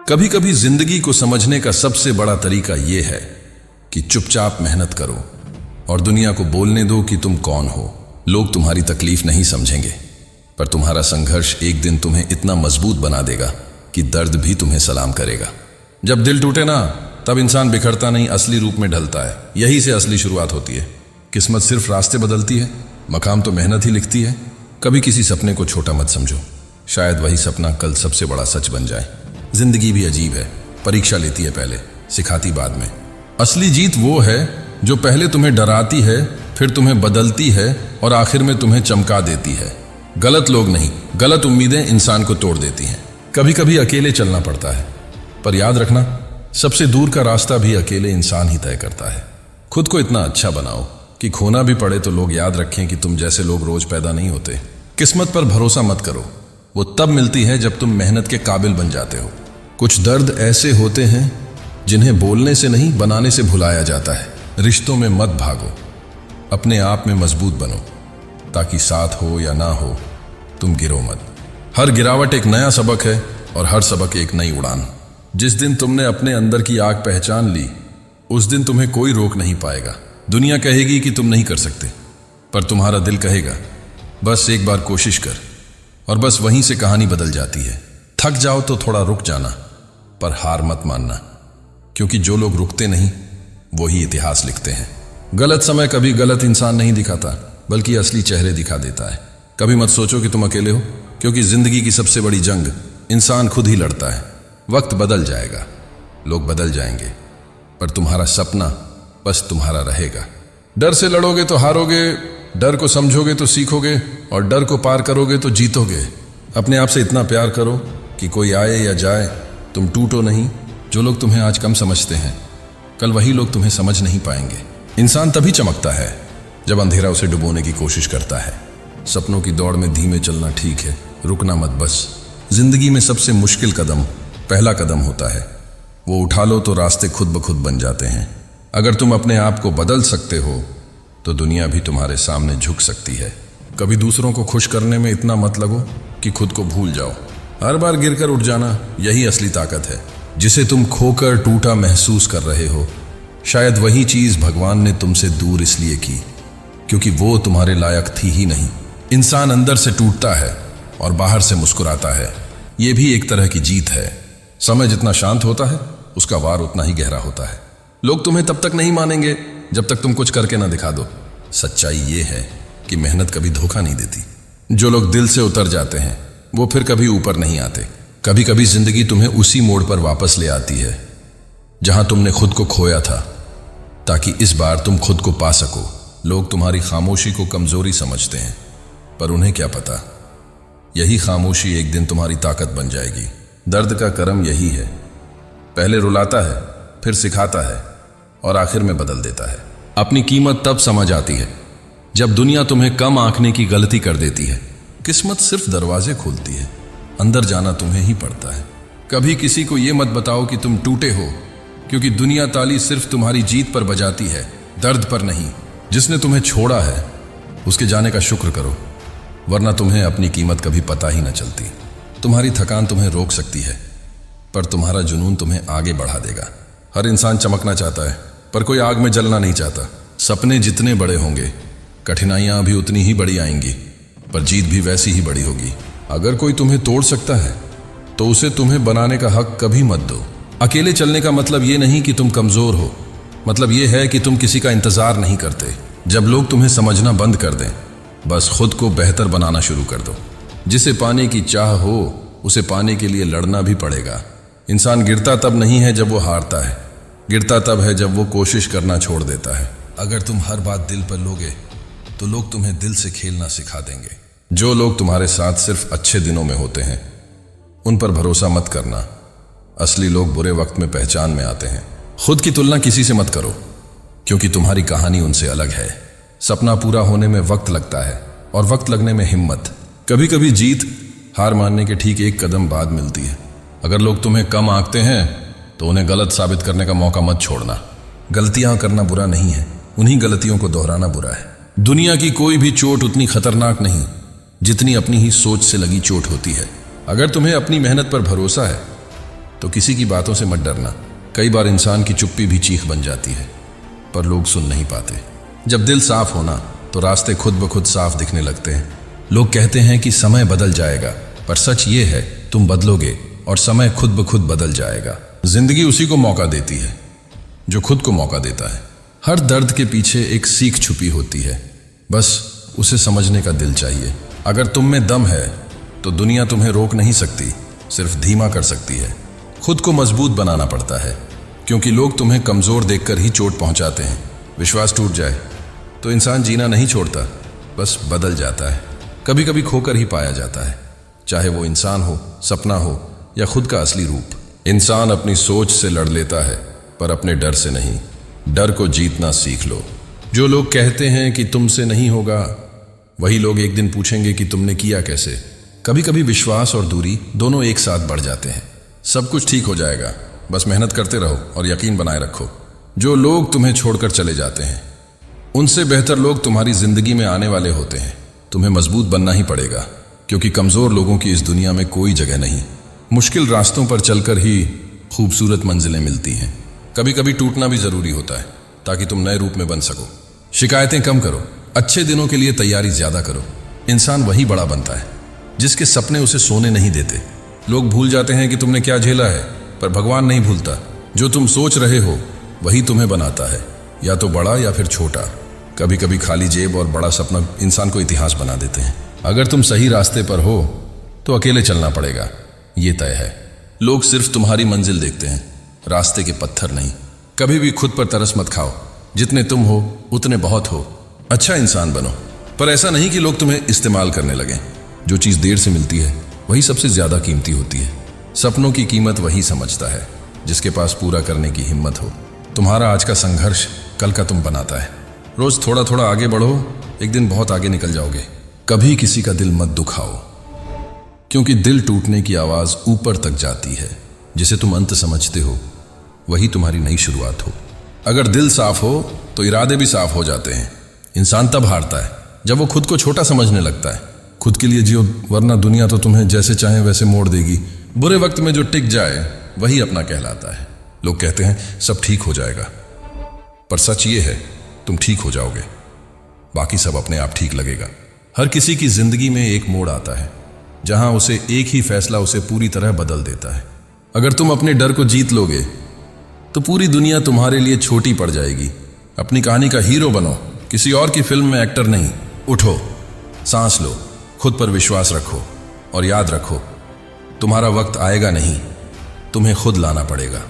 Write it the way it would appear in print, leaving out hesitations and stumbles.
कभी कभी जिंदगी को समझने का सबसे बड़ा तरीका यह है कि चुपचाप मेहनत करो और दुनिया को बोलने दो कि तुम कौन हो। लोग तुम्हारी तकलीफ नहीं समझेंगे, पर तुम्हारा संघर्ष एक दिन तुम्हें इतना मजबूत बना देगा कि दर्द भी तुम्हें सलाम करेगा। जब दिल टूटे ना, तब इंसान बिखरता नहीं, असली रूप में ढलता है। यही से असली शुरुआत होती है। किस्मत सिर्फ रास्ते बदलती है, मकाम तो मेहनत ही लिखती है। कभी किसी सपने को छोटा मत समझो, शायद वही सपना कल सबसे बड़ा सच बन जाए। जिंदगी भी अजीब है, परीक्षा लेती है पहले, सिखाती बाद में। असली जीत वो है जो पहले तुम्हें डराती है, फिर तुम्हें बदलती है और आखिर में तुम्हें चमका देती है। गलत लोग नहीं, गलत उम्मीदें इंसान को तोड़ देती हैं। कभी कभी अकेले चलना पड़ता है, पर याद रखना, सबसे दूर का रास्ता भी अकेले इंसान ही तय करता है। खुद को इतना अच्छा बनाओ कि खोना भी पड़े तो लोग याद रखें कि तुम जैसे लोग रोज पैदा नहीं होते। किस्मत पर भरोसा मत करो, वो तब मिलती है जब तुम मेहनत के काबिल बन जाते हो। कुछ दर्द ऐसे होते हैं जिन्हें बोलने से नहीं, बनाने से भुलाया जाता है। रिश्तों में मत भागो, अपने आप में मजबूत बनो, ताकि साथ हो या ना हो तुम गिरो मत। हर गिरावट एक नया सबक है और हर सबक एक नई उड़ान। जिस दिन तुमने अपने अंदर की आग पहचान ली, उस दिन तुम्हें कोई रोक नहीं पाएगा। दुनिया कहेगी कि तुम नहीं कर सकते, पर तुम्हारा दिल कहेगा बस एक बार कोशिश कर, और बस वहीं से कहानी बदल जाती है। थक जाओ तो थोड़ा रुक जाना, पर हार मत मानना, क्योंकि जो लोग रुकते नहीं वो ही इतिहास लिखते हैं। गलत समय कभी गलत इंसान नहीं दिखाता, बल्कि असली चेहरे दिखा देता है। कभी मत सोचो कि तुम अकेले हो, क्योंकि जिंदगी की सबसे बड़ी जंग इंसान खुद ही लड़ता है। वक्त बदल जाएगा, लोग बदल जाएंगे, पर तुम्हारा सपना बस तुम्हारा रहेगा। डर से लड़ोगे तो हारोगे, डर को समझोगे तो सीखोगे, और डर को पार करोगे तो जीतोगे। अपने आप से इतना प्यार करो कि कोई आए या जाए तुम टूटो नहीं। जो लोग तुम्हें आज कम समझते हैं, कल वही लोग तुम्हें समझ नहीं पाएंगे। इंसान तभी चमकता है जब अंधेरा उसे डुबोने की कोशिश करता है। सपनों की दौड़ में धीमे चलना ठीक है, रुकना मत बस। जिंदगी में सबसे मुश्किल कदम पहला कदम होता है, वो उठा लो तो रास्ते खुद ब खुद बन जाते हैं। अगर तुम अपने आप को बदल सकते हो तो दुनिया भी तुम्हारे सामने झुक सकती है। कभी दूसरों को खुश करने में इतना मत लगो कि खुद को भूल जाओ। हर बार गिरकर उठ जाना, यही असली ताकत है। जिसे तुम खोकर टूटा महसूस कर रहे हो, शायद वही चीज भगवान ने तुमसे दूर इसलिए की क्योंकि वो तुम्हारे लायक थी ही नहीं। इंसान अंदर से टूटता है और बाहर से मुस्कुराता है, ये भी एक तरह की जीत है। समय जितना शांत होता है, उसका वार उतना ही गहरा होता है। लोग तुम्हें तब तक नहीं मानेंगे जब तक तुम कुछ करके ना दिखा दो। सच्चाई ये है कि मेहनत कभी धोखा नहीं देती। जो लोग दिल से उतर जाते हैं वो फिर कभी ऊपर नहीं आते। कभी कभी जिंदगी तुम्हें उसी मोड़ पर वापस ले आती है जहां तुमने खुद को खोया था, ताकि इस बार तुम खुद को पा सको। लोग तुम्हारी खामोशी को कमजोरी समझते हैं, पर उन्हें क्या पता, यही खामोशी एक दिन तुम्हारी ताकत बन जाएगी। दर्द का कर्म यही है, पहले रुलाता है, फिर सिखाता है और आखिर में बदल देता है। अपनी कीमत तब समझ आती है जब दुनिया तुम्हें कम आंकने की गलती कर देती है। किस्मत सिर्फ दरवाजे खोलती है, अंदर जाना तुम्हें ही पड़ता है। कभी किसी को यह मत बताओ कि तुम टूटे हो, क्योंकि दुनिया ताली सिर्फ तुम्हारी जीत पर बजाती है, दर्द पर नहीं। जिसने तुम्हें छोड़ा है उसके जाने का शुक्र करो, वरना तुम्हें अपनी कीमत कभी पता ही न चलती। तुम्हारी थकान तुम्हें रोक सकती है, पर तुम्हारा जुनून तुम्हें आगे बढ़ा देगा। हर इंसान चमकना चाहता है, पर कोई आग में जलना नहीं चाहता। सपने जितने बड़े होंगे, कठिनाइयां भी उतनी ही बड़ी आएंगी, पर जीत भी वैसी ही बड़ी होगी। अगर कोई तुम्हें तोड़ सकता है तो उसे तुम्हें बनाने का हक कभी मत दो। अकेले चलने का मतलब ये नहीं कि तुम कमजोर हो, मतलब ये है कि तुम किसी का इंतजार नहीं करते। जब लोग तुम्हें समझना बंद कर दें, बस खुद को बेहतर बनाना शुरू कर दो। जिसे पाने की चाह हो, उसे पाने के लिए लड़ना भी पड़ेगा। इंसान गिरता तब नहीं है जब वो हारता है, गिरता तब है जब वो कोशिश करना छोड़ देता है। अगर तुम हर बात दिल पर लोगे तो लोग तुम्हें दिल से खेलना सिखा देंगे। जो लोग तुम्हारे साथ सिर्फ अच्छे दिनों में होते हैं, उन पर भरोसा मत करना। असली लोग बुरे वक्त में पहचान में आते हैं। खुद की तुलना किसी से मत करो, क्योंकि तुम्हारी कहानी उनसे अलग है। सपना पूरा होने में वक्त लगता है, और वक्त लगने में हिम्मत। कभी कभी जीत हार मानने के ठीक एक कदम बाद मिलती है। अगर लोग तुम्हें कम आंकते हैं तो उन्हें गलत साबित करने का मौका मत छोड़ना। गलतियां करना बुरा नहीं है, उन्हीं गलतियों को दोहराना बुरा है। दुनिया की कोई भी चोट उतनी खतरनाक नहीं जितनी अपनी ही सोच से लगी चोट होती है। अगर तुम्हें अपनी मेहनत पर भरोसा है तो किसी की बातों से मत डरना। कई बार इंसान की चुप्पी भी चीख बन जाती है, पर लोग सुन नहीं पाते। जब दिल साफ होना तो रास्ते खुद ब खुद साफ दिखने लगते हैं। लोग कहते हैं कि समय बदल जाएगा, पर सच ये है तुम बदलोगे और समय खुद ब खुद बदल जाएगा। जिंदगी उसी को मौका देती है जो खुद को मौका देता है। हर दर्द के पीछे एक सीख छुपी होती है, बस उसे समझने का दिल चाहिए। अगर तुम में दम है तो दुनिया तुम्हें रोक नहीं सकती, सिर्फ धीमा कर सकती है। खुद को मजबूत बनाना पड़ता है, क्योंकि लोग तुम्हें कमजोर देखकर ही चोट पहुंचाते हैं। विश्वास टूट जाए तो इंसान जीना नहीं छोड़ता, बस बदल जाता है। कभी कभी खोकर ही पाया जाता है, चाहे वो इंसान हो, सपना हो या खुद का असली रूप। इंसान अपनी सोच से लड़ लेता है, पर अपने डर से नहीं। डर को जीतना सीख लो। जो लोग कहते हैं कि तुमसे नहीं होगा, वही लोग एक दिन पूछेंगे कि तुमने किया कैसे। कभी कभी विश्वास और दूरी दोनों एक साथ बढ़ जाते हैं। सब कुछ ठीक हो जाएगा, बस मेहनत करते रहो और यकीन बनाए रखो। जो लोग तुम्हें छोड़कर चले जाते हैं, उनसे बेहतर लोग तुम्हारी जिंदगी में आने वाले होते हैं। तुम्हें मजबूत बनना ही पड़ेगा, क्योंकि कमजोर लोगों की इस दुनिया में कोई जगह नहीं। मुश्किल रास्तों पर चलकर ही खूबसूरत मंजिलें मिलती हैं। कभी कभी टूटना भी जरूरी होता है, ताकि तुम नए रूप में बन सको। शिकायतें कम करो, अच्छे दिनों के लिए तैयारी ज्यादा करो। इंसान वही बड़ा बनता है जिसके सपने उसे सोने नहीं देते। लोग भूल जाते हैं कि तुमने क्या झेला है, पर भगवान नहीं भूलता। जो तुम सोच रहे हो वही तुम्हें बनाता है, या तो बड़ा या फिर छोटा। कभी कभी खाली जेब और बड़ा सपना इंसान को इतिहास बना देते हैं। अगर तुम सही रास्ते पर हो तो अकेले चलना पड़ेगा, ये तय है। लोग सिर्फ तुम्हारी मंजिल देखते हैं, रास्ते के पत्थर नहीं। कभी भी खुद पर तरस मत खाओ। जितने तुम हो उतने बहुत हो। अच्छा इंसान बनो, पर ऐसा नहीं कि लोग तुम्हें इस्तेमाल करने लगें। जो चीज देर से मिलती है वही सबसे ज्यादा कीमती होती है। सपनों की कीमत वही समझता है जिसके पास पूरा करने की हिम्मत हो। तुम्हारा आज का संघर्ष कल का तुम बनाता है। रोज थोड़ा थोड़ा आगे बढ़ो, एक दिन बहुत आगे निकल जाओगे। कभी किसी का दिल मत दुखाओ, क्योंकि दिल टूटने की आवाज ऊपर तक जाती है। जिसे तुम अंत समझते हो वही तुम्हारी नई शुरुआत हो। अगर दिल साफ हो तो इरादे भी साफ हो जाते हैं। इंसान तब हारता है जब वो खुद को छोटा समझने लगता है। खुद के लिए जियो, वरना दुनिया तो तुम्हें जैसे चाहे वैसे मोड़ देगी। बुरे वक्त में जो टिक जाए वही अपना कहलाता है। लोग कहते हैं सब ठीक हो जाएगा, पर सच ये है तुम ठीक हो जाओगे, बाकी सब अपने आप ठीक लगेगा। हर किसी की जिंदगी में एक मोड़ आता है जहां उसे एक ही फैसला उसे पूरी तरह बदल देता है। अगर तुम अपने डर को जीत लोगे तो पूरी दुनिया तुम्हारे लिए छोटी पड़ जाएगी। अपनी कहानी का हीरो बनो, किसी और की फिल्म में एक्टर नहीं। उठो, सांस लो, खुद पर विश्वास रखो और याद रखो, तुम्हारा वक्त आएगा नहीं, तुम्हें खुद लाना पड़ेगा।